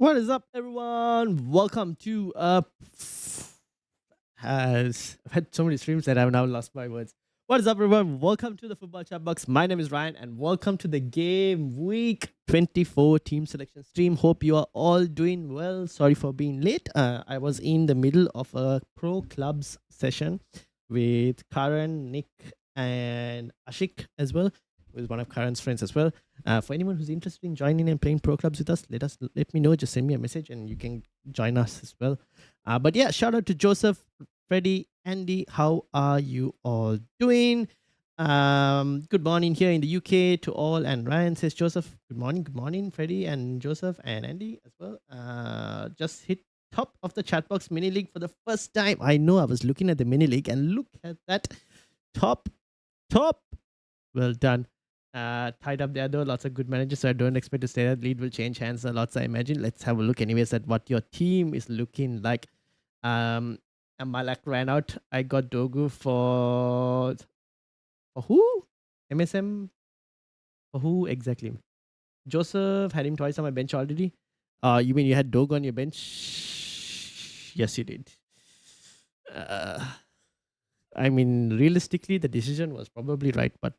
What is up, everyone? Welcome to has I've had so many streams that I've now lost my words. What is up, everyone? Welcome to the Football Chatbox. My name is Ryan, and welcome to the Game Week 24 team selection stream. Hope you are all doing well. Sorry for being late. I was in the middle of a pro clubs session with Karan, Nick, and Ashik as well, who is one of Karan's friends as well. For anyone who's interested in joining and playing pro clubs with us, let me know. Just send me a message and you can join us as well. But yeah, shout out to Joseph, Freddie, Andy. How are you all doing? Good morning here in the UK to all. And Ryan says, Joseph, good morning, Freddie and Joseph and Andy as well. Just hit top of the chatbox mini league for the first time. I know I was looking at the mini league and look at that top. Well done. Tied up there though, lots of good managers, so I don't expect to stay that lead will change hands a lot, I imagine. Let's have a look anyways at what your team is looking like. And Malak ran out. I got Dogu for who? MSM for who exactly? Joseph had him twice on my bench already. You mean you had Dogu on your bench? Yes, you did. I mean, realistically, the decision was probably right, but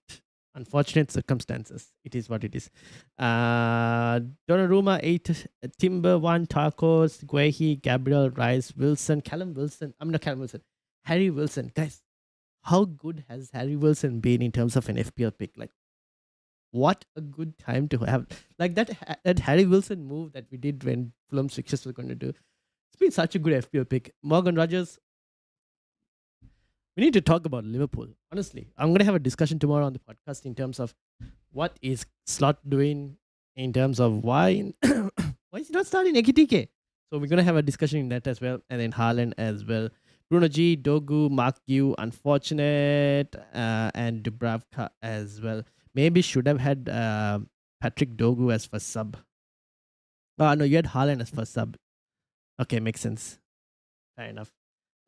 unfortunate circumstances. It is what it is. Donnarumma 8, Timber 1, Tacos, Guehi, Gabriel, Rice, Wilson, Callum Wilson. I'm not Callum Wilson. Harry Wilson. Guys, how good has Harry Wilson been in terms of an FPL pick? Like, what a good time to have. Like that Harry Wilson move that we did when Fulham's fixtures were going to do. It's been such a good FPL pick. Morgan Rogers, we need to talk about Liverpool. Honestly, I'm going to have a discussion tomorrow on the podcast in terms of what is Slot doing in terms of why is he not starting Ekitike? So we're going to have a discussion in that as well. And then Haaland as well. Bruno G, Dogu, Mark Yu, Unfortunate, and Dubravka as well. Maybe should have had Patrick Dogu as first sub. Oh, no, you had Haaland as first sub. Okay, makes sense. Fair enough.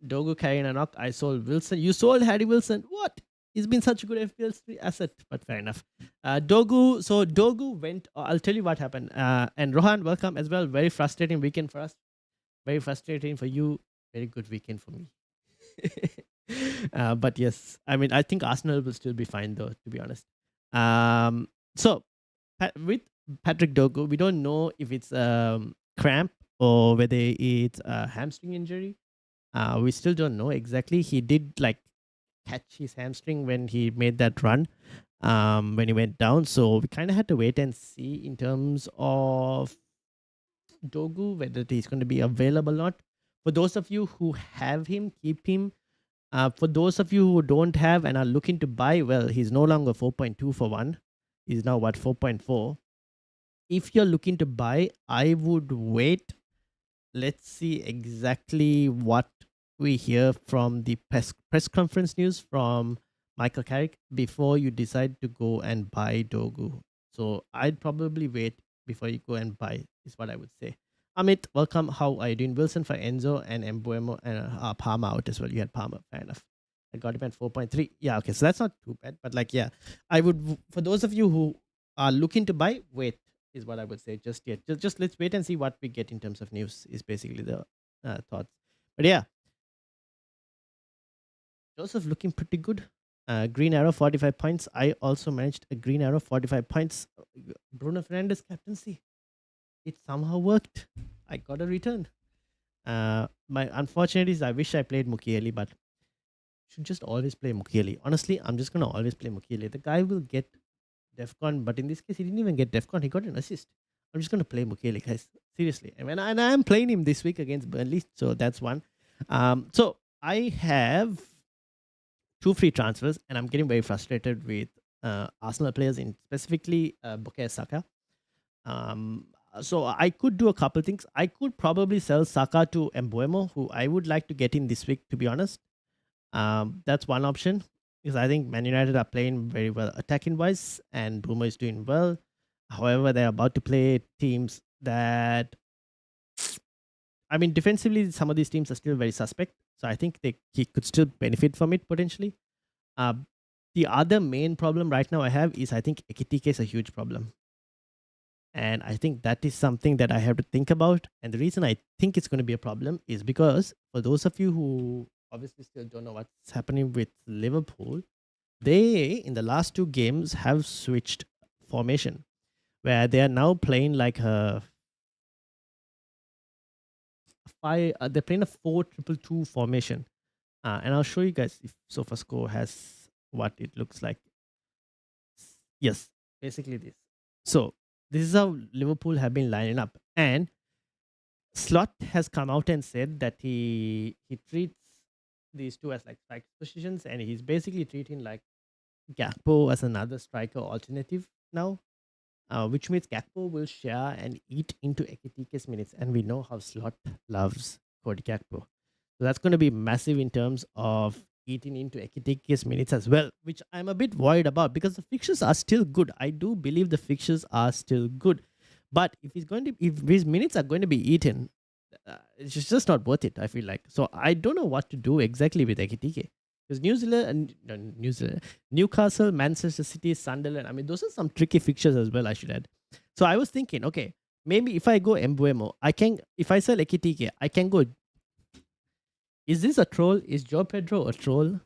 Dogu carrying a knock. I sold Wilson. You sold Harry Wilson. What? He's been such a good FPL asset, but fair enough. Dogu. So Dogu went. I'll tell you what happened. And Rohan, welcome as well. Very frustrating weekend for us. Very frustrating for you. Very good weekend for me. But yes, I mean, I think Arsenal will still be fine though, to be honest. So with Patrick Dogu, we don't know if it's cramp or whether it's a hamstring injury. We still don't know exactly. He did like catch his hamstring when he made that run, when he went down. So we kind of had to wait and see in terms of Dogu, whether he's going to be available or not. For those of you who have him, keep him. For those of you who don't have and are looking to buy, well, he's no longer 4.2 for 1. He's now what, 4.4. If you're looking to buy, I would wait. Let's see exactly what we hear from the press conference news from Michael Carrick before you decide to go and buy Dogu. So I'd probably wait before you go and buy, is what I would say. Amit, welcome. How are you doing? Wilson for Enzo and Mbuemo and Palmer out as well. You had Palmer, fair enough. I got him at 4.3. Yeah, okay, so that's not too bad. But like, yeah, I would, for those of you who are looking to buy, wait, is what I would say. Just yet, just let's wait and see what we get in terms of news. Is basically the thoughts. But yeah, Joseph looking pretty good. Green arrow 45 points. I also managed a green arrow 45 points. Bruno Fernandes captaincy. It somehow worked. I got a return. My unfortunate is I wish I played Mukiele, but should just always play Mukiele. Honestly, I'm just gonna always play Mukiele. The guy will get Defcon, but in this case, he didn't even get Defcon. He got an assist. I'm just gonna play Mukiele, guys. Seriously, and I am playing him this week against Burnley, so that's one. So I have 2 free transfers, and I'm getting very frustrated with Arsenal players, in specifically Bukayo Saka. So I could do a couple things. I could probably sell Saka to Mbuemo, who I would like to get in this week, to be honest. That's one option, because I think Man United are playing very well attacking wise, and Bruno is doing well. However, they're about to play teams that, I mean, defensively, some of these teams are still very suspect. So I think he could still benefit from it potentially. The other main problem right now I have is I think Ekitike is a huge problem. And I think that is something that I have to think about. And the reason I think it's going to be a problem is because for those of you who obviously still don't know what's happening with Liverpool, they in the last two games have switched formation where they are now playing like a five. They're playing a 4-2-2 formation, and I'll show you guys if SofaScore has what it looks like. Yes, basically this. So this is how Liverpool have been lining up, and Slot has come out and said that he treats these two as like strike positions, and he's basically treating like Gakpo as another striker alternative now, which means Gakpo will share and eat into Ekitike's minutes, and we know how Slot loves Cody Gakpo. So that's going to be massive in terms of eating into Ekitike's minutes as well, which I'm a bit worried about because the fixtures are still good. I do believe the fixtures are still good, but if his minutes are going to be eaten, it's just not worth it. I feel like so. I don't know what to do exactly with Ekitike because New Zealand, Newcastle, Manchester City, Sunderland. I mean, those are some tricky fixtures as well. I should add. So I was thinking, okay, maybe if I go Embuemo, I can. If I sell Ekitike, I can go. Is this a troll? Is Joe Pedro a troll?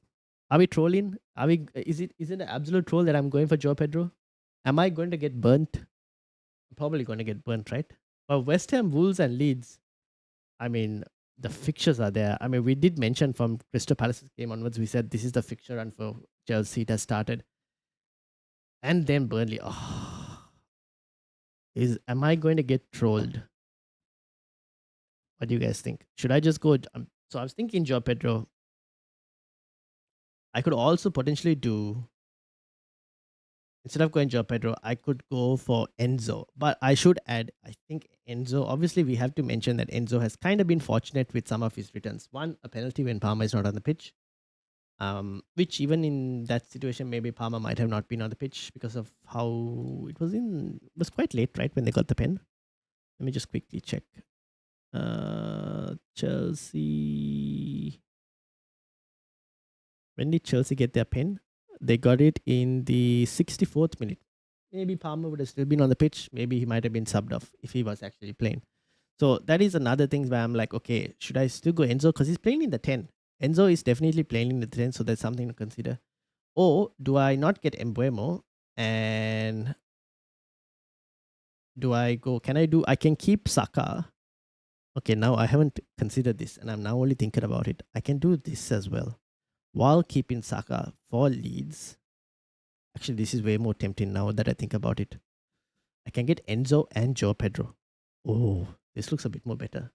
Are we trolling? Are we? Is it an absolute troll that I'm going for Joe Pedro? Am I going to get burnt? I'm probably going to get burnt, right? But West Ham, Wolves, and Leeds. I mean, the fixtures are there. I mean, we did mention from Crystal Palace's game onwards, we said this is the fixture run for Chelsea. It has started. And then Burnley. Oh, am I going to get trolled? What do you guys think? Should I just go? So I was thinking Joe Pedro. I could also potentially do, instead of going Joe Pedro, I could go for Enzo. But I should add, I think Enzo, obviously we have to mention that Enzo has kind of been fortunate with some of his returns. One, a penalty when Palmer is not on the pitch. Which even in that situation, maybe Palmer might have not been on the pitch because of how it was quite late, right, when they got the pen. Let me just quickly check. Chelsea. When did Chelsea get their pen? They got it in the 64th minute. Maybe Palmer would have still been on the pitch. Maybe he might have been subbed off if he was actually playing. So that is another thing where I'm like, okay, should I still go Enzo? Because he's playing in the 10. Enzo is definitely playing in the 10, so that's something to consider. Or do I not get Embuemo and do I go? I can keep Saka. Okay, now I haven't considered this and I'm now only thinking about it. I can do this as well while keeping Saka for Leeds. Actually, this is way more tempting now that I think about it. I can get Enzo and Joe Pedro. Oh, this looks a bit more better.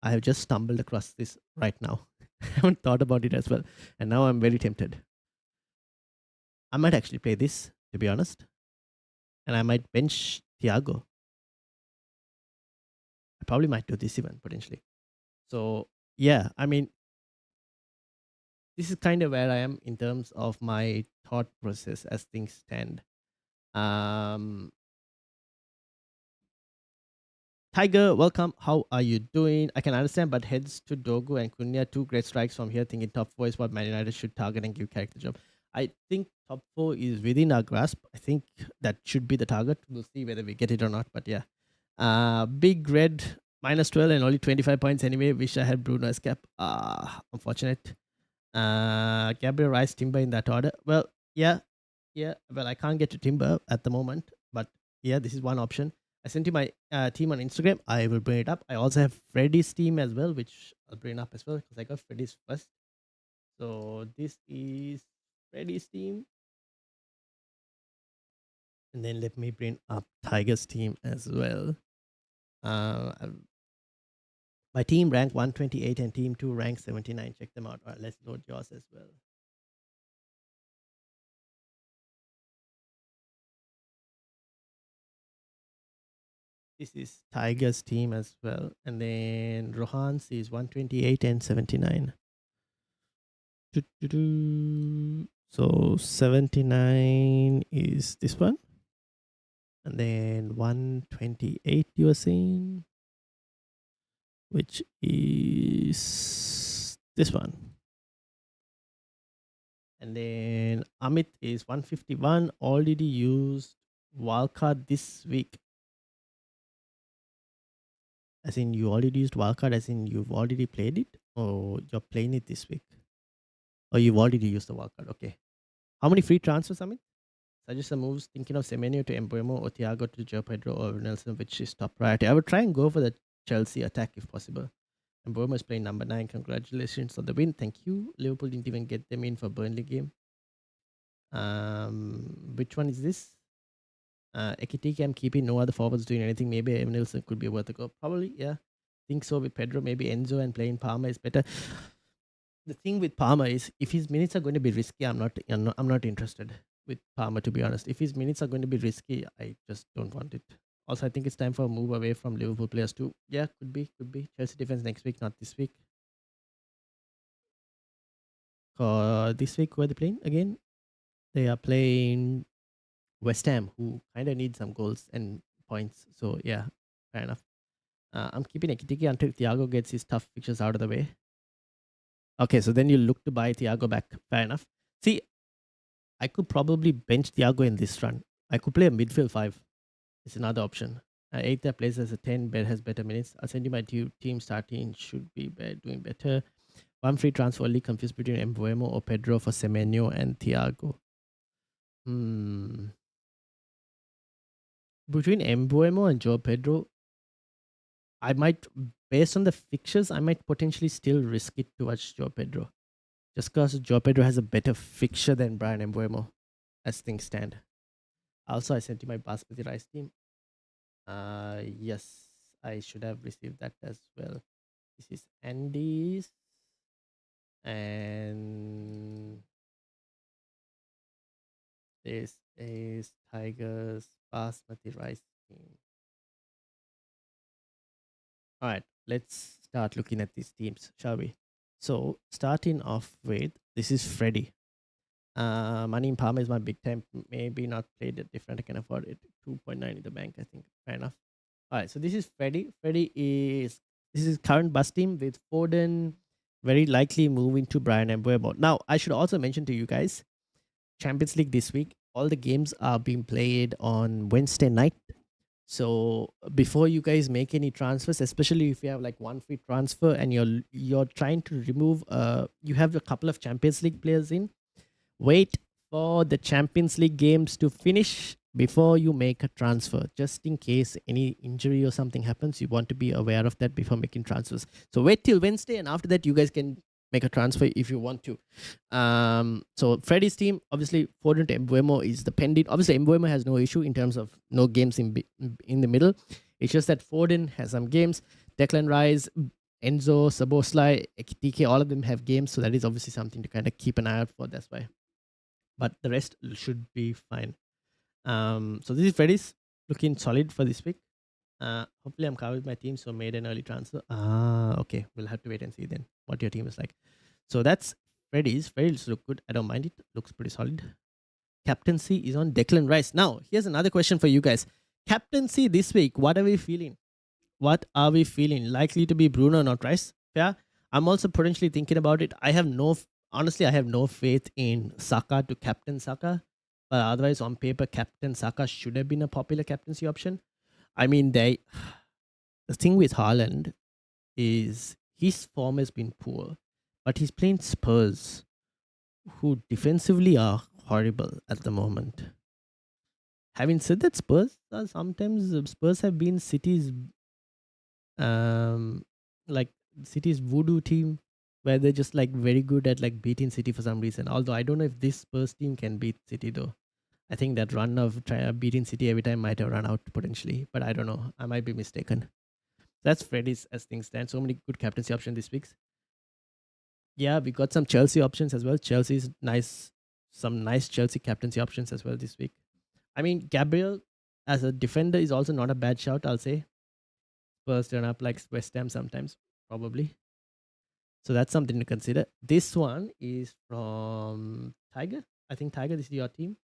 I have just stumbled across this right now. I haven't thought about it as well. And now I'm very tempted. I might actually play this, to be honest. And I might bench Thiago. I probably might do this even potentially. So yeah, I mean, this is kind of where I am in terms of my thought process as things stand. Tiger, welcome. How are you doing? I can understand, but heads to Dogu and Cunha, two great strikes from here. Thinking top four is what Man United should target and give character job. I think top four is within our grasp. I think that should be the target. We'll see whether we get it or not. But yeah, Big Red -12 and only 25 points anyway. Wish I had Bruno as cap. Unfortunate. Gabriel Rice, Timber in that order. Well, yeah. Well, I can't get to Timber at the moment, but yeah, this is one option. I sent you my team on Instagram. I will bring it up. I also have Freddy's team as well, which I'll bring up as well because I got Freddy's first. So this is Freddy's team. And then let me bring up Tiger's team as well. My team rank 128 and team 2 rank 79. Check them out. All right, let's load yours as well. This is Tiger's team as well. And then Rohan's is 128 and 79. So 79 is this one. And then 128 you were saying, which is this one. And then Amit is 151. Already used wildcard this week. As in, you already used wildcard, as in you've already played it, or you're playing it this week? Or you've already used the wildcard. Okay. How many free transfers, I mean? Suggest some moves thinking of Semenyo to Embuemo or Thiago to Joe Pedro or Nelson, which is top priority. I would try and go for the Chelsea attack if possible. Embuemo is playing number 9. Congratulations on the win. Thank you. Liverpool didn't even get them in for Burnley game. Which one is this? Ekitike, I'm keeping no other forwards doing anything. Maybe Evan Nelson could be worth a go. Probably, yeah. Think so with Pedro. Maybe Enzo and playing Palmer is better. The thing with Palmer is if his minutes are going to be risky, I'm not interested with Palmer, to be honest. If his minutes are going to be risky, I just don't want it. Also, I think it's time for a move away from Liverpool players too. Yeah, could be. Chelsea defense next week, not this week. This week, who are they playing again? They are playing West Ham, who kind of need some goals and points. So yeah, fair enough. I'm keeping Ekitike until Thiago gets his tough fixtures out of the way. Okay, so then you look to buy Thiago back. Fair enough. See, I could probably bench Thiago in this run. I could play a midfield 5. It's another option. 8 that plays as a 10, but has better minutes. I'll send you my team starting. Should be doing better. One free transfer only, confused between Embuemo or Pedro for Semenyo and Thiago. Between Embuemo and Joe Pedro, I might, based on the fixtures, I might potentially still risk it towards Joe Pedro. Just because Joe Pedro has a better fixture than Brian Embuemo, as things stand. Also, I sent you my basmati rice team. Yes, I should have received that as well. This is Andy's, and this is Tiger's basmati rice team. All right, let's start looking at these teams, shall we? So, starting off with, this is Freddy. Money in Palma is my big time. Maybe not played it different. I can afford it. 2.9 in the bank, I think. Fair enough. All right, so this is Freddy. This is current bus team with Foden very likely moving to Brian Embuemo. Now, I should also mention to you guys, Champions League this week, all the games are being played on Wednesday night. So before you guys make any transfers, especially if you have like one free transfer and you're trying to remove you have a couple of Champions League players in, wait for the Champions League games to finish before you make a transfer, just in case any injury or something happens. You want to be aware of that before making transfers. So wait till Wednesday, and after that you guys can make a transfer if you want to. So Freddy's team, obviously Foden to Embuemo is the pending. Obviously Embuemo has no issue in terms of no games in the middle. It's just that Foden has some games. Declan Rice, Enzo, Saboslai, Ekitike, all of them have games, so that is obviously something to kind of keep an eye out for. That's why. But the rest should be fine. So this is Freddy's looking solid for this week. Hopefully I'm covered with my team, so made an early transfer. Okay. We'll have to wait and see then what your team is like. So that's Freddy's. Freddy's look good. I don't mind it. Looks pretty solid. Captaincy is on Declan Rice. Now, here's another question for you guys. Captaincy this week, what are we feeling? What are we feeling? Likely to be Bruno, not Rice? Yeah. I'm also potentially thinking about it. Honestly, I have no faith in Saka to captain Saka. But otherwise, on paper, Captain Saka should have been a popular captaincy option. I mean, the thing with Haaland is his form has been poor, but he's playing Spurs, who defensively are horrible at the moment. Having said that, Spurs have been like City's voodoo team, where they're just like very good at like beating City for some reason. Although I don't know if this Spurs team can beat City though. I think that run of beating City every time might have run out potentially, but I don't know. I might be mistaken. That's Freddy's as things stand. So many good captaincy options this week. Yeah, we got some Chelsea options as well. Chelsea's nice, some nice Chelsea captaincy options as well this week. I mean, Gabriel as a defender is also not a bad shout, I'll say. Spurs turn up like West Ham sometimes, probably. So that's something to consider. This one is from Tiger. I think Tiger, this is your team.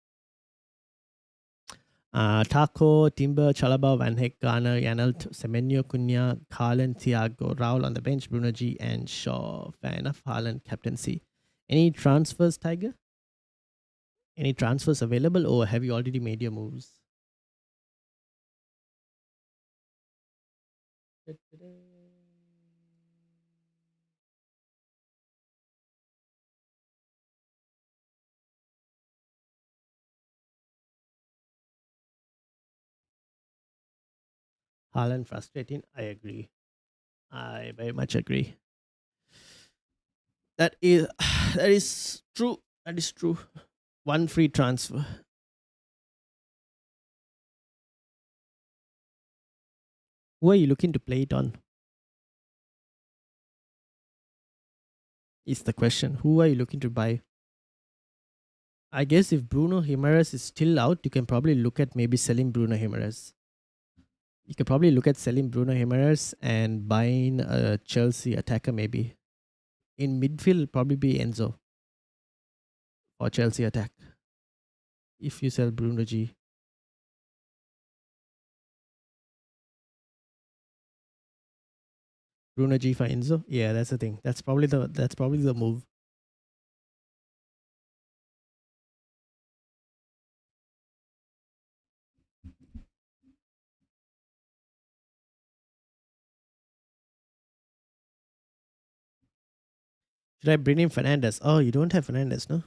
Taco, Timber, Chalaba, Van Heck, Garner, Yanalt, Semenyo, Cunha, Haaland, Thiago, Raul on the bench, Bruno G, and Shaw. Fair enough. Haaland, captaincy. Any transfers, Tiger? Any transfers available, or have you already made your moves? Haaland frustrating. I agree. I very much agree. That is that is true. That is true. One free transfer. Who are you looking to play it on? Is the question. Who are you looking to buy? I guess if Bruno Jimenez is still out, you can probably look at maybe selling Bruno Jimenez. You could probably look at selling Bruno Jimenez and buying a Chelsea attacker maybe. In midfield, probably be Enzo or Chelsea attack. If you sell Bruno G. Bruno G for Enzo? Yeah, that's the thing. That's probably the move. Should I bring in Fernandez? Oh, you don't have Fernandez, no?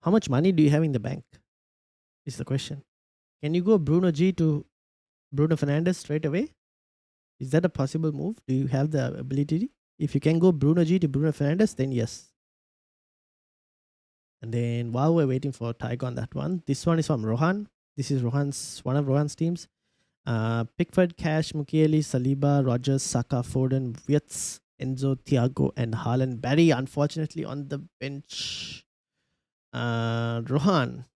How much money do you have in the bank? Is the question. Can you go Bruno G to Bruno Fernandez straight away? Is that a possible move? Do you have the ability? If you can go Bruno G to Bruno Fernandez, then yes. And then while we're waiting for Tiger on that one, this one is from Rohan. This is one of Rohan's teams. Pickford, Cash, Mukiele, Saliba, Rogers, Saka, Foden, Wirtz, Enzo, Thiago, and Haaland. Barry, unfortunately, on the bench. Rohan,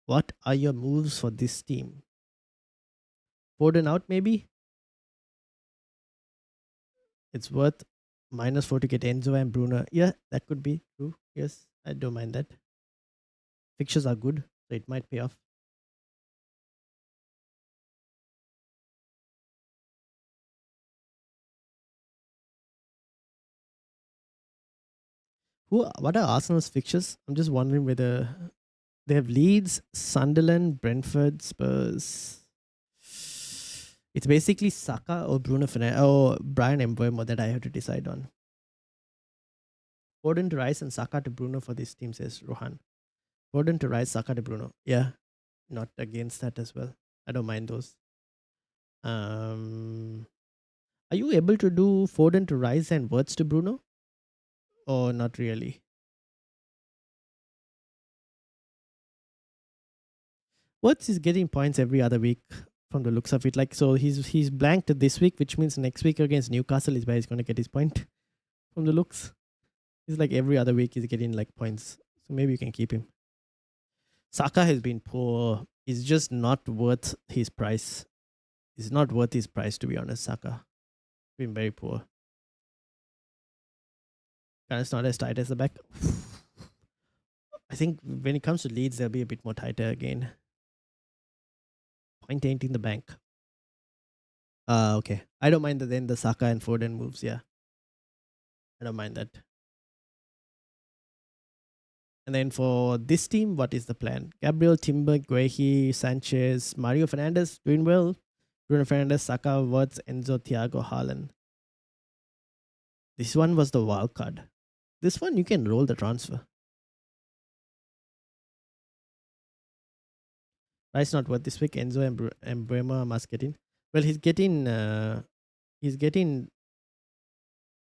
what are your moves for this team? Foden out, maybe? It's worth -4 to get Enzo and Bruno. Yeah, that could be true. Yes, I don't mind that. Fixtures are good, so it might pay off. What are Arsenal's fixtures? I'm just wondering whether they have Leeds, Sunderland, Brentford, Spurs. It's basically Saka or Bruno Fernandes or Brian Mbeumo that I have to decide on. Foden to Rice and Saka to Bruno for this team, says Rohan. Foden to Rice, Saka to Bruno. Yeah, not against that as well. I don't mind those. Are you able to do Foden to Rice and Wirtz to Bruno? Or not really? Wirtz is getting points every other week from the looks of it. Like, so he's blanked this week, which means next week against Newcastle is where he's going to get his point from the looks. He's like every other week he's getting like points. So maybe you can keep him. Saka has been poor. He's just not worth his price. He's not worth his price, to be honest, Saka. Been very poor. And it's not as tight as the back. I think when it comes to Leeds, they'll be a bit more tighter again. 0.8 in the bank. Okay. I don't mind the Saka and Foden moves, yeah. I don't mind that. And then for this team, what is the plan? Gabriel, Timber, Guehi, Sanchez, Mario Fernandes doing well. Bruno Fernandes, Saka, Wirtz, Enzo, Thiago, Haaland. This one was the wild card. This one you can roll the transfer. Rice not worth this week. Enzo and Bremer must get in. Well, he's getting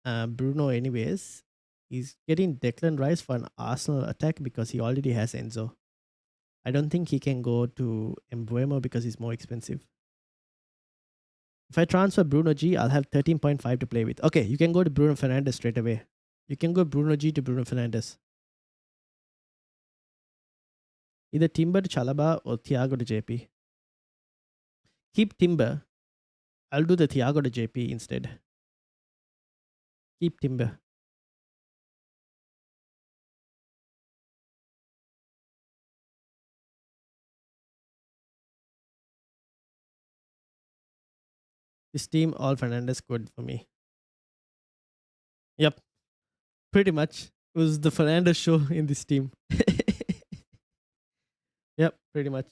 Bruno anyways. He's getting Declan Rice for an Arsenal attack because he already has Enzo. I don't think he can go to Embuemo because he's more expensive. If I transfer Bruno G, I'll have 13.5 to play with. Okay, you can go to Bruno Fernandes straight away. You can go Bruno G to Bruno Fernandes. Either Timber to Chalaba or Thiago to JP. Keep Timber. I'll do the Thiago to JP instead. Keep Timber. This team, all Fernandes good for me. Yep. Pretty much. It was the Fernandes show in this team. Yep, pretty much.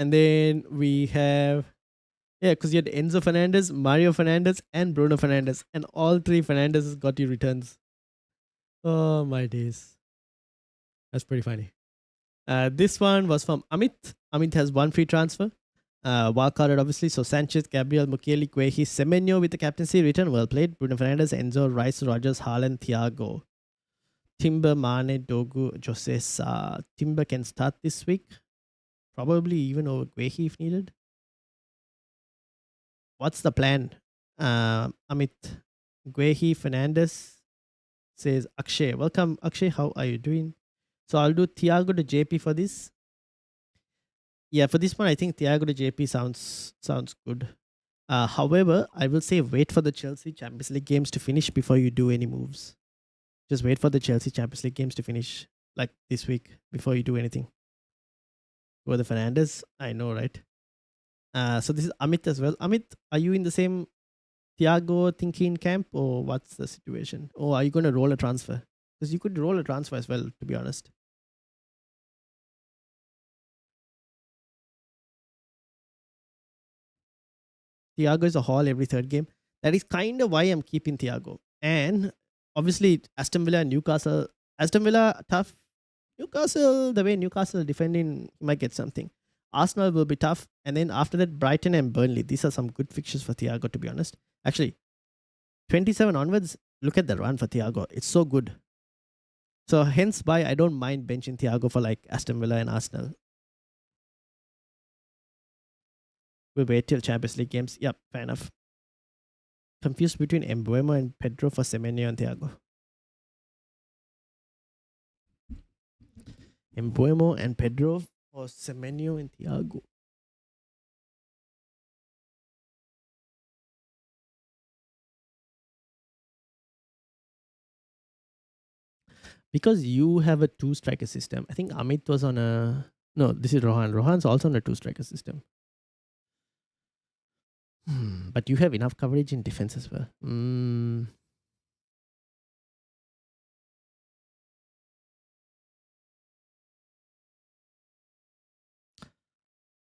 And then we have, yeah, because you had Enzo Fernandez, Mario Fernandez, and Bruno Fernandez. And all three Fernandezes got you returns. Oh, my days. That's pretty funny. This one was from Amit. Amit has one free transfer. Wildcarded, obviously. So Sanchez, Gabriel, Mukiele, Guehi, Semenyo with the captaincy return. Well played. Bruno Fernandez, Enzo, Rice, Rogers, Haaland, Thiago. Timber, Mane, Dogu, Jose Sa. Timber can start this week. Probably even over Guehi if needed. What's the plan? Amit, Guehi, Fernandez says Akshay. Welcome, Akshay. How are you doing? So I'll do Thiago to JP for this. Yeah, for this one, I think Thiago to JP sounds good. However, I will say wait for the Chelsea Champions League games to finish before you do any moves. Just wait for the Chelsea Champions League games to finish, like this week, before you do anything. Go the Fernandez, I know, right? So this is Amit as well. Amit, are you in the same Thiago thinking camp, or what's the situation? Or are you going to roll a transfer? Because you could roll a transfer as well, to be honest. Thiago is a haul every third game. That is kind of why I'm keeping Thiago. And obviously, Aston Villa and Newcastle. Aston Villa, tough. Newcastle, the way Newcastle defending, he might get something. Arsenal will be tough. And then after that, Brighton and Burnley. These are some good fixtures for Thiago, to be honest. Actually, 27 onwards, look at the run for Thiago. It's so good. So hence why I don't mind benching Thiago for like Aston Villa and Arsenal. We'll wait till Champions League games. Yep, fair enough. Confused between Embuemo and Pedro for Semenyo and Thiago. Embuemo and Pedro for Semenyo and Thiago. Because you have a two striker system. I think Amit was on a, no, this is Rohan. Rohan's also on a two striker system. But you have enough coverage in defense as well. I'm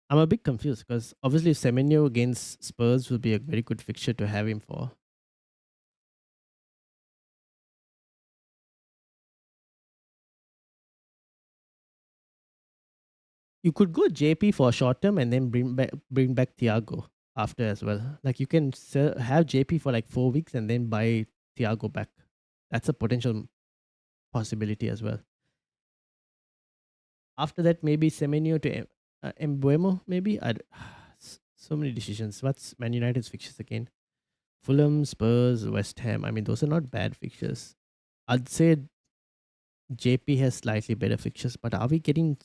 a bit confused because obviously Semenyo against Spurs will be a very good fixture to have him for. You could go JP for a short term and then bring back Thiago after as well. Like you can have JP for like 4 weeks and then buy Thiago back. That's a potential possibility as well. After that, maybe Semenyo to Embuemo, maybe. So many decisions. What's Man United's fixtures again? Fulham, Spurs, West Ham. I mean, those are not bad fixtures. I'd say JP has slightly better fixtures, but are we getting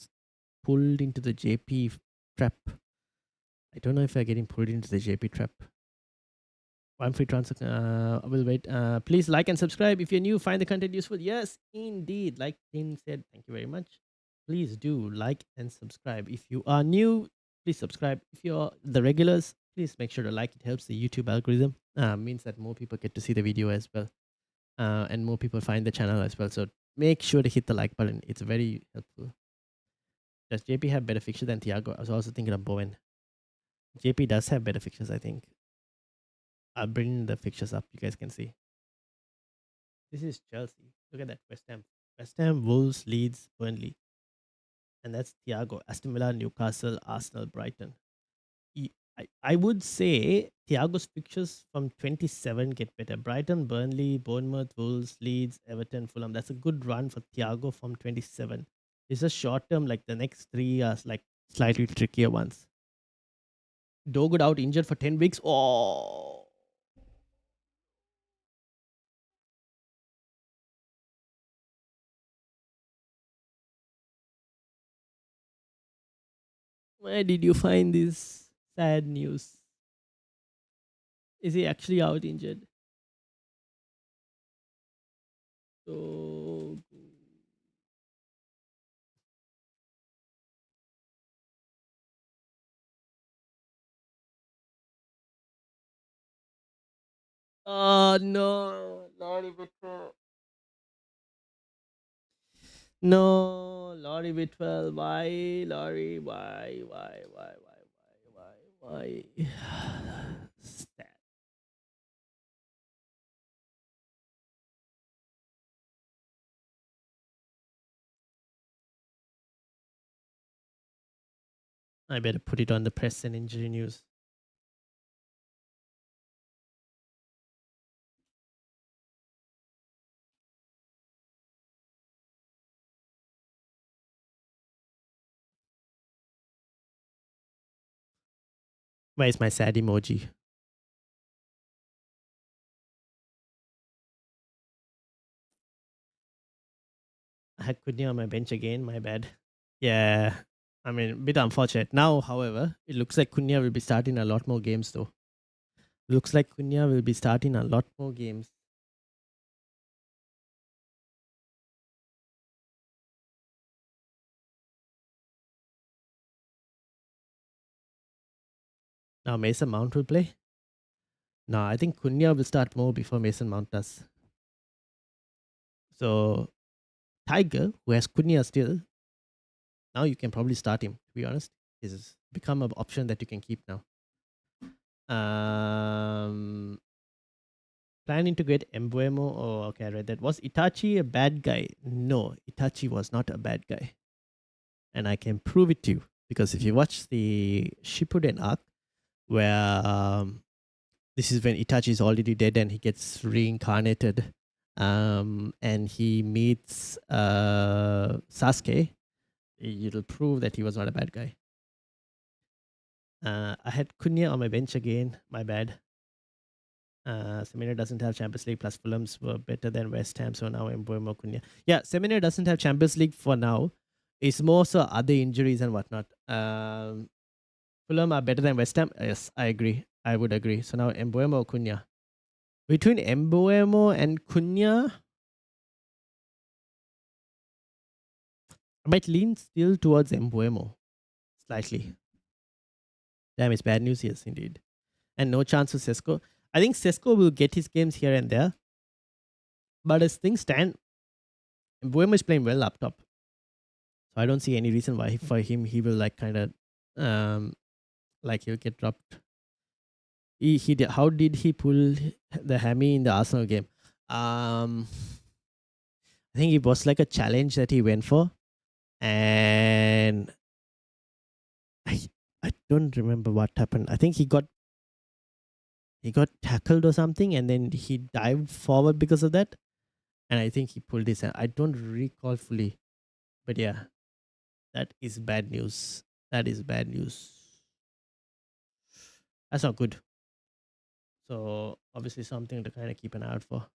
pulled into the JP trap? I don't know if we're getting pulled into the JP trap. One free transfer. I will wait. Please like and subscribe if you're new. Find the content useful. Yes, indeed. Like Tim said, thank you very much. Please do like and subscribe. If you are new, please subscribe. If you're the regulars, please make sure to like. It helps the YouTube algorithm. Means that more people get to see the video as well, and more people find the channel as well. So make sure to hit the like button. It's very helpful. Does JP have better fixtures than Thiago? I was also thinking of Bowen. JP does have better fixtures, I think. I'll bring the fixtures up. You guys can see. This is Chelsea. Look at that. West Ham. West Ham, Wolves, Leeds, Burnley. And that's Thiago. Aston Villa, Newcastle, Arsenal, Brighton. I would say Thiago's fixtures from 27 get better. Brighton, Burnley, Bournemouth, Wolves, Leeds, Everton, Fulham. That's a good run for Thiago from 27. It's a short term, like the next three are like slightly trickier ones. Dogood out injured for 10 weeks. Oh. Where did you find this sad news? Is he actually out injured? So oh no, not even true. No, Laurie Whitwell. Why, Laurie? Why? Stat. I better put it on the press and injury news. Where's my sad emoji? I had Kudnya on my bench again. My bad. Yeah, I mean, a bit unfortunate. Now, however, it looks like Cunha will be starting a lot more games, though. Looks like Cunha will be starting a lot more games. Now, Mason Mount will play. No, I think Cunha will start more before Mason Mount does. So, Tiger, who has Cunha still, now you can probably start him, to be honest. He's become an option that you can keep now. Planning to get Embuemo. Oh, okay, I read that. Was Itachi a bad guy? No, Itachi was not a bad guy. And I can prove it to you. Because if you watch the Shippuden arc, where this is when Itachi is already dead and he gets reincarnated, and he meets Sasuke, it'll prove that he was not a bad guy. I had Cunha on my bench again. My bad. Semina doesn't have Champions League, plus Fulham's were better than West Ham, so now Mbuemo Cunha. Yeah, Semina doesn't have Champions League for now. It's more so other injuries and whatnot. Fulham are better than West Ham. Yes, I agree. I would agree. So now Mbuemo or Cunha. Between Mbuemo and Cunha, I might lean still towards Mbuemo slightly. Damn, it's bad news. Yes, indeed. And no chance for Sesko. I think Sesko will get his games here and there. But as things stand, Mbuemo is playing well up top. So I don't see any reason why for him he will like kind of like he'll get dropped. He did, how did he pull the hammy in the Arsenal game? I think it was like a challenge that he went for, and I I don't remember what happened. I think he got tackled or something, and then he dived forward because of that, and I think he pulled his hand. I don't recall fully, but yeah, that is bad news. That is bad news. That's not good. So obviously something to kind of keep an eye out for.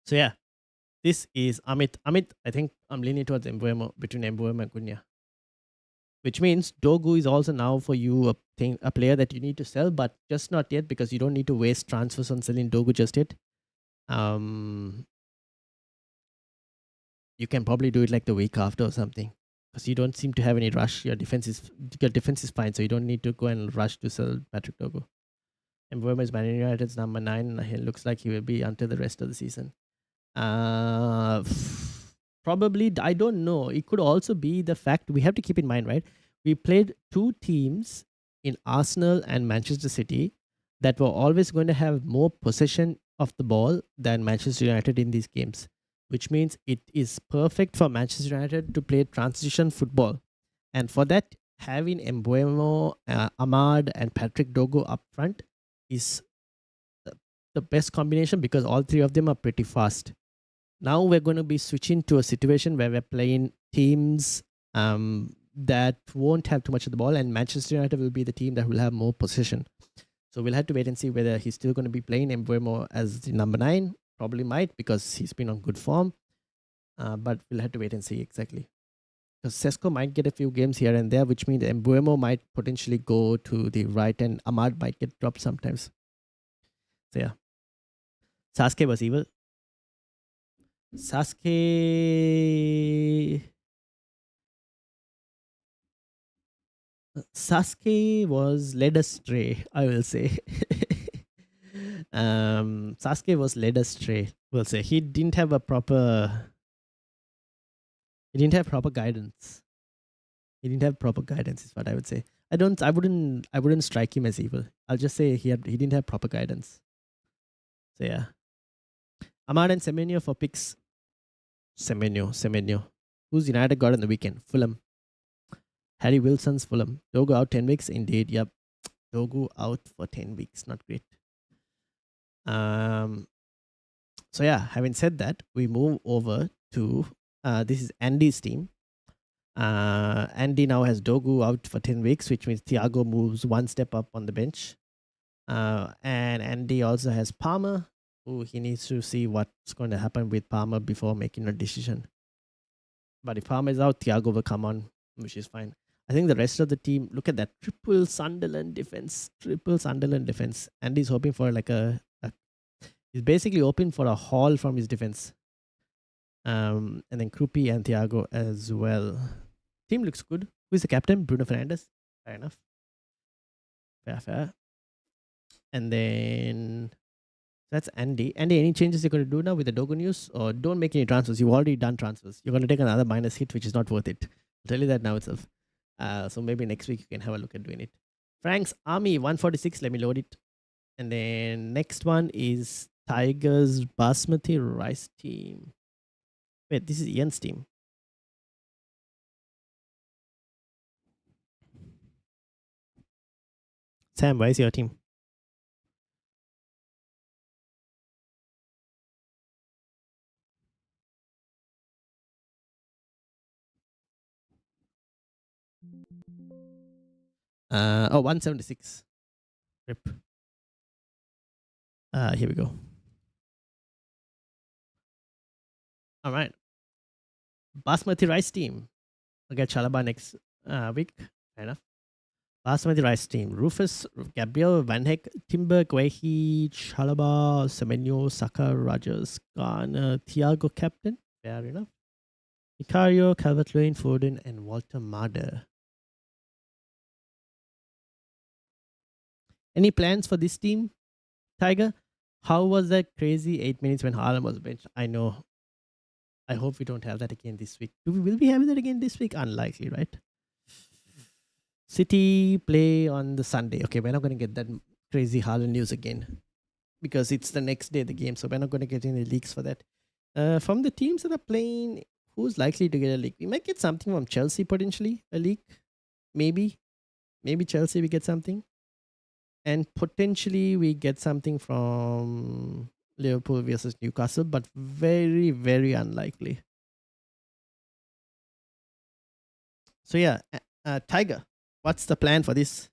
So yeah, this is Amit. Amit, I think I'm leaning towards Mbuemo, between Mbuemo and Cunha, which means Dogu is also now for you a player that you need to sell, but just not yet because you don't need to waste transfers on selling Dogu just yet. You can probably do it like the week after or something because you don't seem to have any rush. Your defense is fine, so you don't need to go and rush to sell Patrick Dogu. Mbuemo is Man United's number 9. It looks like he will be until the rest of the season. Uh, Probably, I don't know. It could also be the fact we have to keep in mind, right? We played two teams in Arsenal and Manchester City that were always going to have more possession of the ball than Manchester United in these games, which means it is perfect for Manchester United to play transition football. And for that, having Embuemo, Ahmad, and Patrick Dogo up front is the best combination because all three of them are pretty fast. Now we're going to be switching to a situation where we're playing teams that won't have too much of the ball, and Manchester United will be the team that will have more possession. So we'll have to wait and see whether he's still going to be playing Mbuemo as the number 9. Probably might because he's been on good form. But we'll have to wait and see exactly. Because Sesko might get a few games here and there, which means Mbuemo might potentially go to the right and Ahmad might get dropped sometimes. So yeah. Sasuke was evil. Sasuke was led astray, I will say. Sasuke was led astray. We'll say he didn't have proper guidance. He didn't have proper guidance, is what I would say. I wouldn't strike him as evil. I'll just say he didn't have proper guidance. So yeah. Ahmad and Semenyo for picks. Semenyo. Who's United got on the weekend? Fulham. Harry Wilson's Fulham. Dogu out 10 weeks. Indeed, yep. Dogu out for 10 weeks. Not great. So yeah, having said that, we move over to this is Andy's team. Andy now has Dogu out for 10 weeks, which means Thiago moves one step up on the bench. And Andy also has Palmer, who he needs to see what's going to happen with Palmer before making a decision. But if Palmer is out, Thiago will come on, which is fine. I think the rest of the team, look at that triple Sunderland defense. Andy's hoping for like he's basically hoping for a haul from his defense. And then Krupi and Thiago as well. Team looks good. Who's the captain? Bruno Fernandes. Fair enough. Fair. And then that's Andy. Andy, any changes you're going to do now with the Dogo news? Or don't make any transfers. You've already done transfers. You're going to take another minus hit, which is not worth it. I'll tell you that now itself. So maybe next week you can have a look at doing it. Frank's Army 146. Let me load it. And then next one is Tiger's Basmati Rice team. Wait, this is Ian's team. Sam, where is your team? Oh, 176. Rip. Here we go. All right. Basmati Rice team. I'll get Chalaba next week. Fair enough. Basmati Rice team. Rufus, Gabriel, Van Heck, Timber, Guehi, Chalaba, Semenyo, Saka, Rogers, Garner, Thiago captain. Fair enough. Icario, Calvert-Lewin, Foden, and Walter Marder. Any plans for this team, Tiger? How was that crazy 8 minutes when Haaland was benched? I know. I hope we don't have that again this week. Will we have that again this week? Unlikely, right? City play on the Sunday. Okay, we're not going to get that crazy Haaland news again because it's the next day of the game. So we're not going to get any leaks for that. From the teams that are playing, who's likely to get a leak? We might get something from Chelsea potentially, a leak. Maybe Chelsea we get something. And potentially we get something from Liverpool versus Newcastle, but very, very unlikely. So yeah, Tiger, what's the plan for this?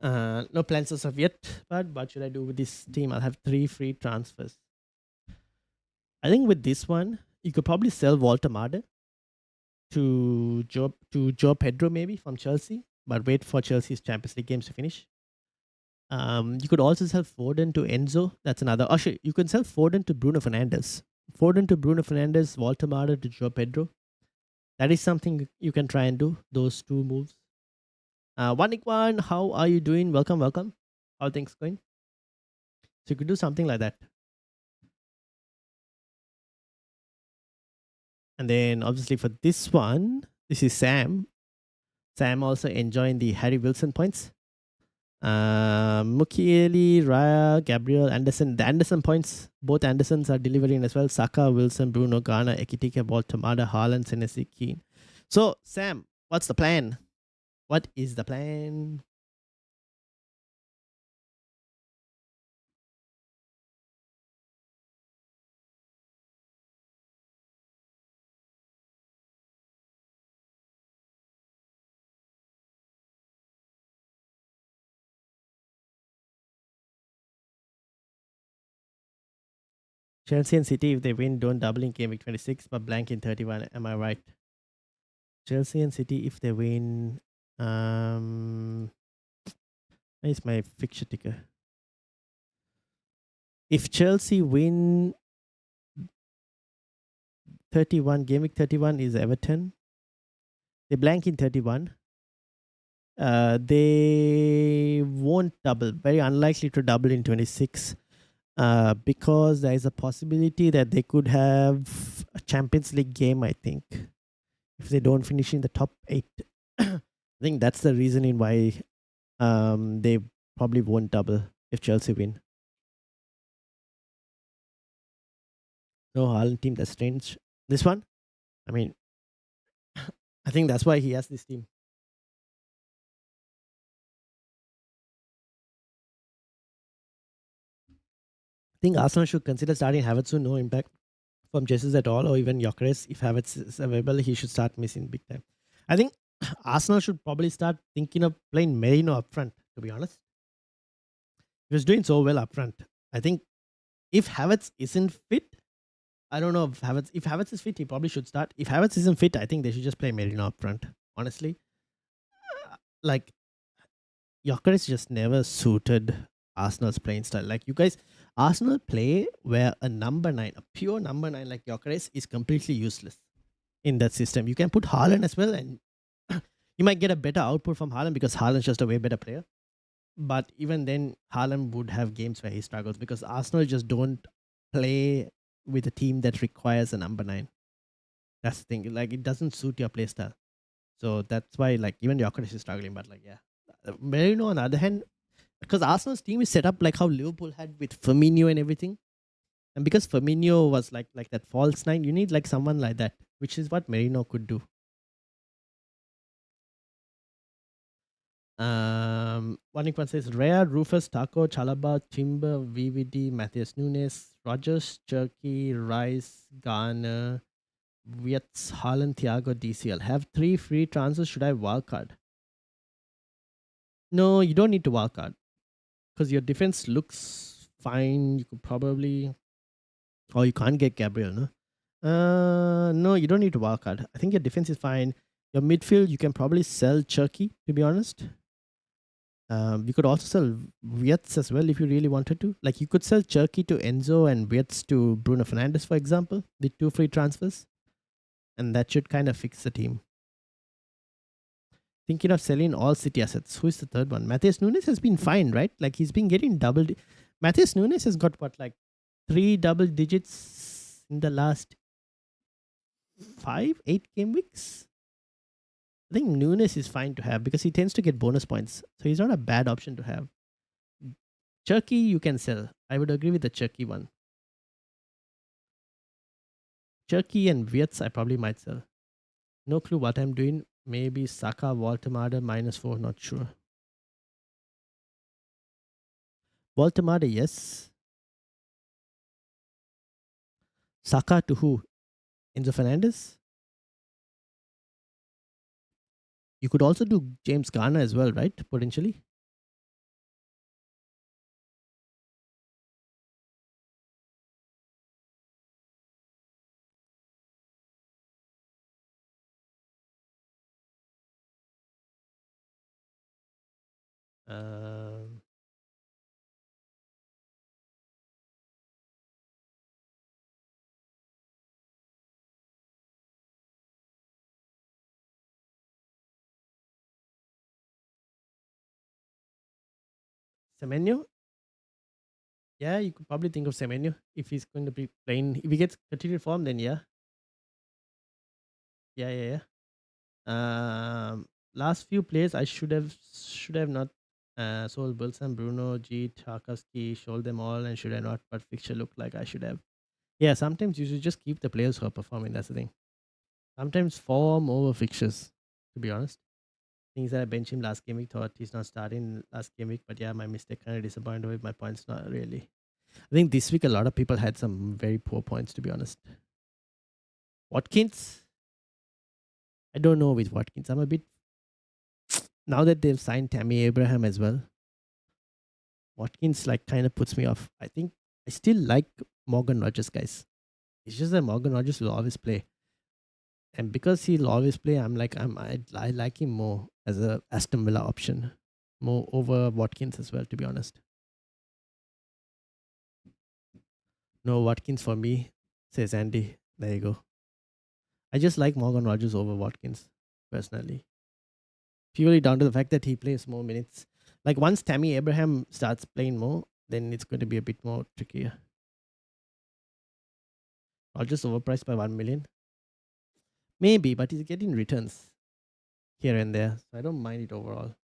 No plans as of yet, but what should I do with this team? I'll have 3 free transfers. I think with this one, you could probably sell Walter Marder to Joe Pedro maybe from Chelsea, but wait for Chelsea's Champions League games to finish. You could also sell Foden to Enzo. That's another. Actually, you can sell Foden to Bruno Fernandes. Walter Marder to Joe Pedro. That is something you can try and do. Those 2 moves. One, how are you doing? Welcome. How are things going? So you could do something like that. And then obviously for this one, this is Sam. Sam also enjoying the Harry Wilson points. Mukiele, Raya, Gabriel, Anderson. The Anderson points, both Andersons are delivering as well. Saka, Wilson, Bruno, Garner, Ekitike, Baltamada, Haaland, Senesi, Keane. So, Sam, what's the plan? What is the plan? Chelsea and City, if they win, don't double in game week 26, but blank in 31. Am I right? Chelsea and City, if they win, where's my fixture ticker? If Chelsea win 31, game week 31 is Everton. They blank in 31. They won't double. Very unlikely to double in 26. Because there is a possibility that they could have a Champions League game, I think, if they don't finish in the top 8. I think that's the reasoning why they probably won't double if Chelsea win. No Haaland team, that's strange. This one, I mean, I think that's why he has this team. I think Arsenal should consider starting Havertz soon. No impact from Jesus at all, or even Gyökeres. If Havertz is available, he should start missing big time. I think Arsenal should probably start thinking of playing Merino up front, to be honest. He was doing so well up front. I think if Havertz isn't fit, I don't know if Havertz is fit, he probably should start. If Havertz isn't fit, I think they should just play Merino up front. Honestly, like Gyökeres just never suited Arsenal's playing style. Like you guys, Arsenal play where a number 9, a pure number 9 like Gyökeres is completely useless in that system. You can put Haaland as well, and you might get a better output from Haaland because Haaland's just a way better player. But even then, Haaland would have games where he struggles because Arsenal just don't play with a team that requires a number 9. That's the thing. Like it doesn't suit your play style. So that's why like even Gyökeres is struggling. But like yeah, Merino on the other hand, because Arsenal's team is set up like how Liverpool had with Firmino and everything, and because Firmino was like that false 9, you need like someone like that, which is what Merino could do. One says Rhea, Rufus, Taco, Chalaba, Timber, VVD, Matthias Nunes, Rogers, Cherky, Rice, Garner, Wietz, Haaland, Thiago, DCL. Have 3 free transfers. Should I wildcard? No, you don't need to wildcard because your defense looks fine. You could probably, or you can't get Gabriel, no? No, you don't need to wildcard. I think your defense is fine. Your midfield, you can probably sell Cherky, to be honest. You could also sell Wietz as well if you really wanted to. Like you could sell Cherky to Enzo and Wietz to Bruno Fernandes, for example, with 2 free transfers. And that should kind of fix the team. Thinking of selling all City assets. Who is the third one? Matthias Nunes has been fine, right? Like he's been getting double. Matthias Nunes has got what, like 3 double digits in the last 5, 8 game weeks? I think Nunes is fine to have because he tends to get bonus points. So he's not a bad option to have. Cherky, you can sell. I would agree with the Cherky one. Cherky and Wietz, I probably might sell. No clue what I'm doing. Maybe Saka, Waltemada, -4, not sure. Waltemada, yes. Saka to who? Enzo Fernandez? You could also do James Garner as well, right? Potentially. Um, Semenyo? Yeah, you could probably think of Semenyo if he's going to be playing. If he gets continued form, then yeah. Yeah. Last few plays I should have not sold Wilson, Bruno, G, Tarkowski, sold them all, and should I not? But fixture looked like I should have. Yeah, sometimes you should just keep the players who are performing. That's the thing. Sometimes form over fixtures, to be honest. Things that I bench him last game week, thought he's not starting last game week, but yeah, my mistake kind of disappointed with my points. Not really. I think this week a lot of people had some very poor points, to be honest. Watkins, I don't know with Watkins. I'm a bit now that they've signed Tammy Abraham as well. Watkins like kind of puts me off. I think I still like Morgan Rogers, guys. It's just that Morgan Rogers will always play, and because he'll always play, I like him more as a Aston Villa option, more over Watkins as well. To be honest, no Watkins for me, says Andy. There you go. I just like Morgan Rogers over Watkins personally, purely down to the fact that he plays more minutes. Like once Tammy Abraham starts playing more, then it's going to be a bit more trickier. Rogers overpriced by 1 million, maybe, but he's getting returns here and there, so I don't mind it overall.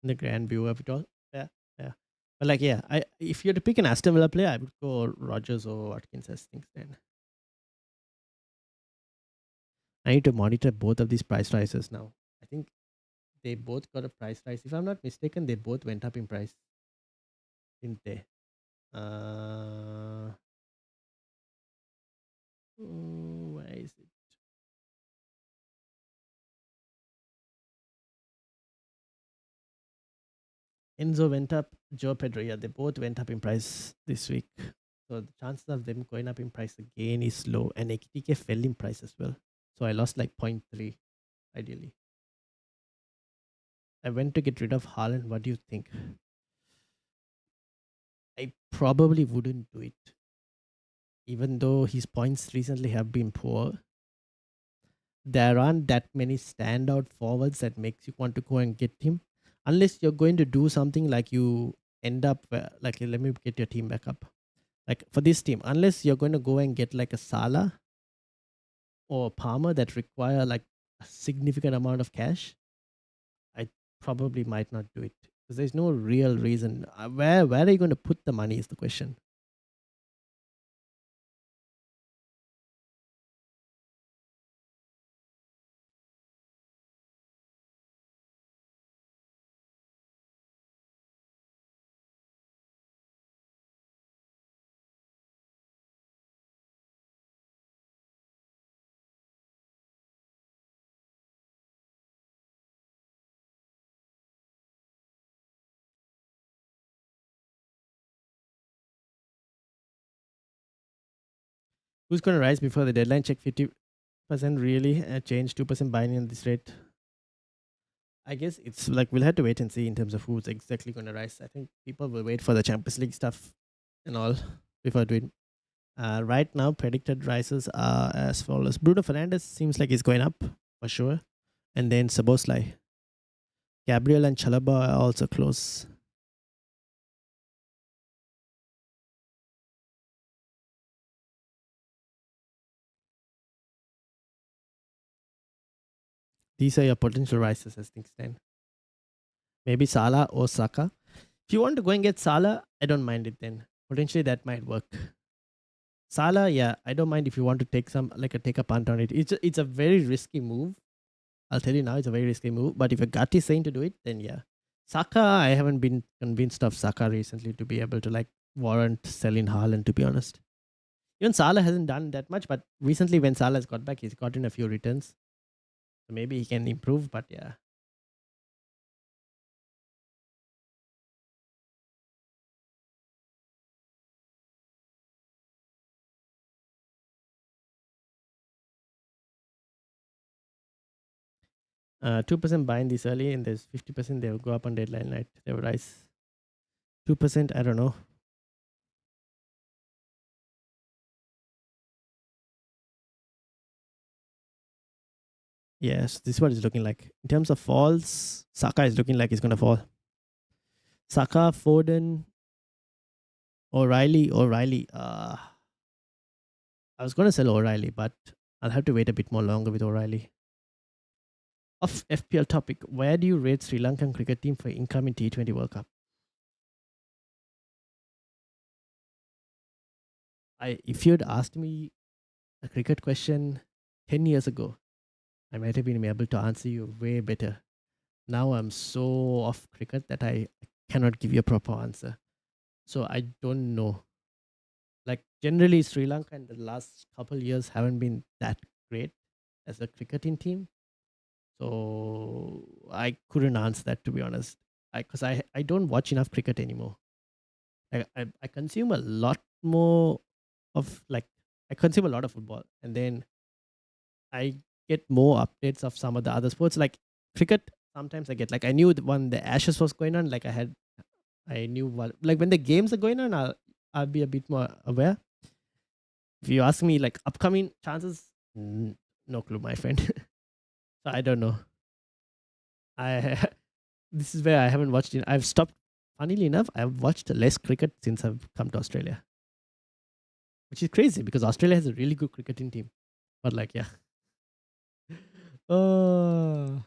The grand view of it all. Yeah, yeah. But like, yeah, I if you had to pick an Aston Villa player, I would go Rogers or Watkins as things stand. I need to monitor both of these price rises now. I think they both got a price rise. If I'm not mistaken, they both went up in price, didn't they? Uh, where is it? Enzo went up, Joe Pedro. Yeah, they both went up in price this week. So the chances of them going up in price again is low. And AKTK fell in price as well. So I lost like 0.3 ideally. I went to get rid of Haaland. What do you think? I probably wouldn't do it. Even though his points recently have been poor, there aren't that many standout forwards that makes you want to go and get him. Unless you're going to do something like you end up, like, let me get your team back up. Like for this team, unless you're going to go and get like a Salah or Palmer that require like a significant amount of cash, I probably might not do it because there's no real reason. Where are you going to put the money is the question. Who's going to rise before the deadline? Check 50% really change 2% buying in this rate. I guess it's like we'll have to wait and see in terms of who's exactly going to rise. I think people will wait for the Champions League stuff and all before doing. Right now, predicted rises are as follows. Bruno Fernandes seems like he's going up for sure. And then Saboslai. Gabriel and Chalaba are also close. These are your potential rises as things stand. Maybe Salah or Saka. If you want to go and get Salah, I don't mind it then. Potentially that might work. Salah, yeah, I don't mind if you want to take take a punt on it. It's a very risky move. I'll tell you now, it's a very risky move. But if your gut is saying to do it, then yeah. Saka, I haven't been convinced of Saka recently to be able to like warrant selling Haaland, to be honest. Even Salah hasn't done that much, but recently when Salah has got back, he's gotten a few returns. So maybe he can improve, but yeah. 2% buying this early, and there's 50% they will go up on deadline night. They will rise. 2%, I don't know. Yes, this is what it's looking like. In terms of falls, Saka is looking like he's going to fall. Saka, Foden, O'Reilly. I was going to sell O'Reilly, but I'll have to wait a bit more longer with O'Reilly. Off FPL topic, where do you rate Sri Lankan cricket team for incoming T20 World Cup? If you'd asked me a cricket question 10 years ago, I might have been able to answer you way better. Now I'm so off cricket that I cannot give you a proper answer. So I don't know. Like generally, Sri Lanka in the last couple years haven't been that great as a cricketing team. So I couldn't answer that, to be honest. I don't watch enough cricket anymore. I consume a lot more of like I consume a lot of football, and then I get more updates of some of the other sports like cricket. Sometimes I get like I knew when the Ashes was going on, like I knew what like when the games are going on, I'll be a bit more aware. If you ask me like upcoming chances, no clue, my friend. So I don't know. I this is where I haven't watched it. I've stopped. Funnily enough, I've watched less cricket since I've come to Australia, which is crazy because Australia has a really good cricketing team. But like, yeah. Oh,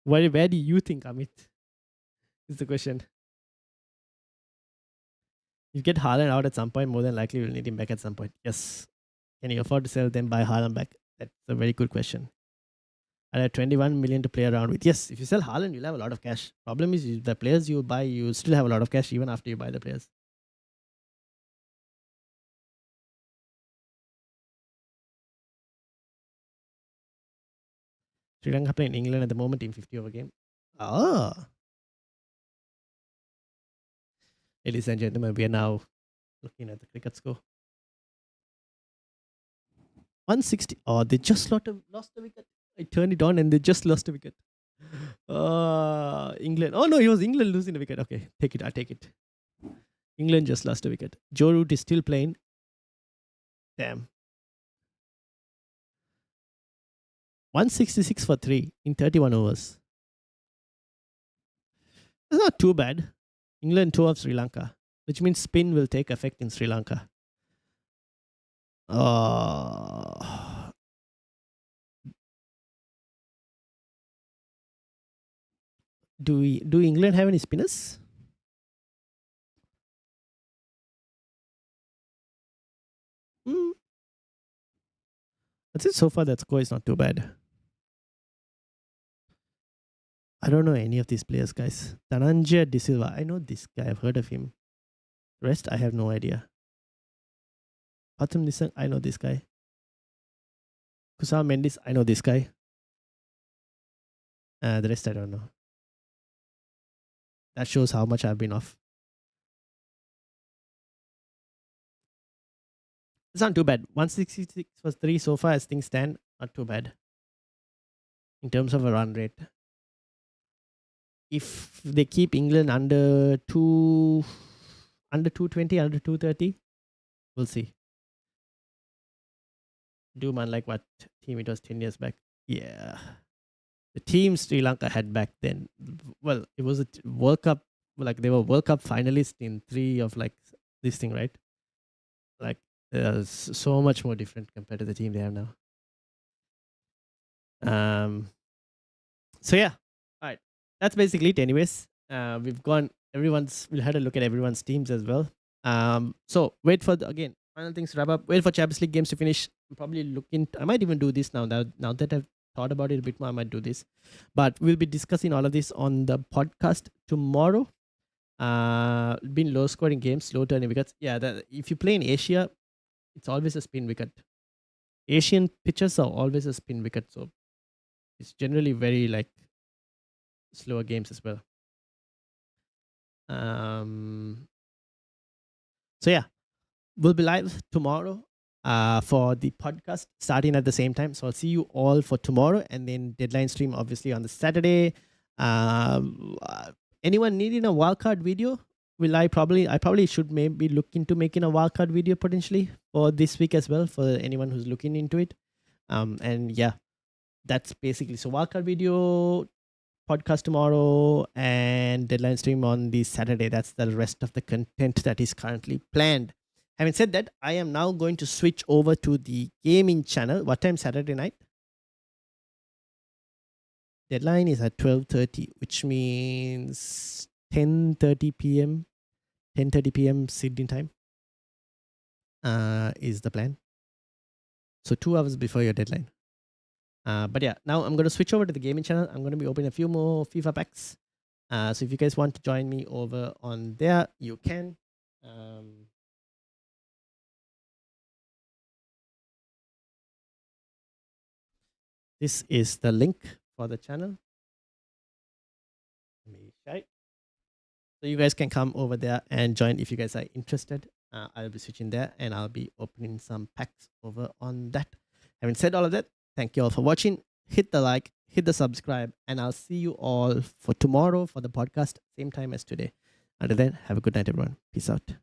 where do you think, Amit? Is the question. You get Haaland out at some point, more than likely you'll need him back at some point. Yes. Can you afford to sell them, buy Haaland back? That's a very good question. I have 21 million to play around with. Yes, if you sell Haaland, you'll have a lot of cash. Problem is the players you buy, you still have a lot of cash even after you buy the players. Sri Lanka playing England at the moment in 50 over game. Oh, ladies and gentlemen, we are now looking at the cricket score. 160. Oh, they just lost the wicket. I turned it on and they just lost the wicket. England. Oh no, it was England losing the wicket. Okay, take it. I take it. England just lost a wicket. Joe Root is still playing. Damn. 166 for 3 in 31 overs. That's not too bad. England 2 of Sri Lanka, which means spin will take effect in Sri Lanka. Do England have any spinners? Hmm. I think so far that score is not too bad. I don't know any of these players, guys. Dhananjaya De Silva. I know this guy. I've heard of him. Rest, I have no idea. Pathum Nisang, I know this guy. Kusal Mendis, I know this guy. The rest, I don't know. That shows how much I've been off. It's not too bad. 166 was 3 so far as things stand. Not too bad. In terms of a run rate. If they keep England under 220, under 230, we'll see. Do man like what team it was 10 years back. Yeah. The team Sri Lanka had back then, well, it was a World Cup, like they were World Cup finalists in 3 of like this thing, right? Like so much more different compared to the team they have now. So yeah, all right, that's basically it. Anyways, we'll had a look at everyone's teams as well. So wait for again final things to wrap up. Wait for Champions League games to finish. I'm probably looking. I might even do this now. Now that I've thought about it a bit more, I might do this. But we'll be discussing all of this on the podcast tomorrow. Been low scoring games, slow turning wickets. Yeah, if you play in Asia, it's always a spin wicket. Asian pitches are always a spin wicket, so it's generally very like slower games as well. So yeah, we'll be live tomorrow for the podcast starting at the same time. So I'll see you all for tomorrow, and then deadline stream obviously on the Saturday. Anyone needing a wildcard video? I probably should maybe look into making a wildcard video potentially for this week as well for anyone who's looking into it. And yeah, that's basically so wildcard video, podcast tomorrow, and deadline stream on the Saturday. That's the rest of the content that is currently planned. Having said that, I am now going to switch over to the gaming channel. What time Saturday night? Deadline is at 12:30, which means 10:30 p.m. 10:30 p.m. Sydney time is the plan. So 2 hours before your deadline. But yeah, now I'm going to switch over to the gaming channel. I'm going to be opening a few more FIFA packs. So if you guys want to join me over on there, you can. This is the link for the channel. Let me show it. So you guys can come over there and join if you guys are interested. I'll be switching there and I'll be opening some packs over on that. Having said all of that, thank you all for watching. Hit the like, hit the subscribe, and I'll see you all for tomorrow for the podcast, same time as today. Until then, have a good night, everyone. Peace out.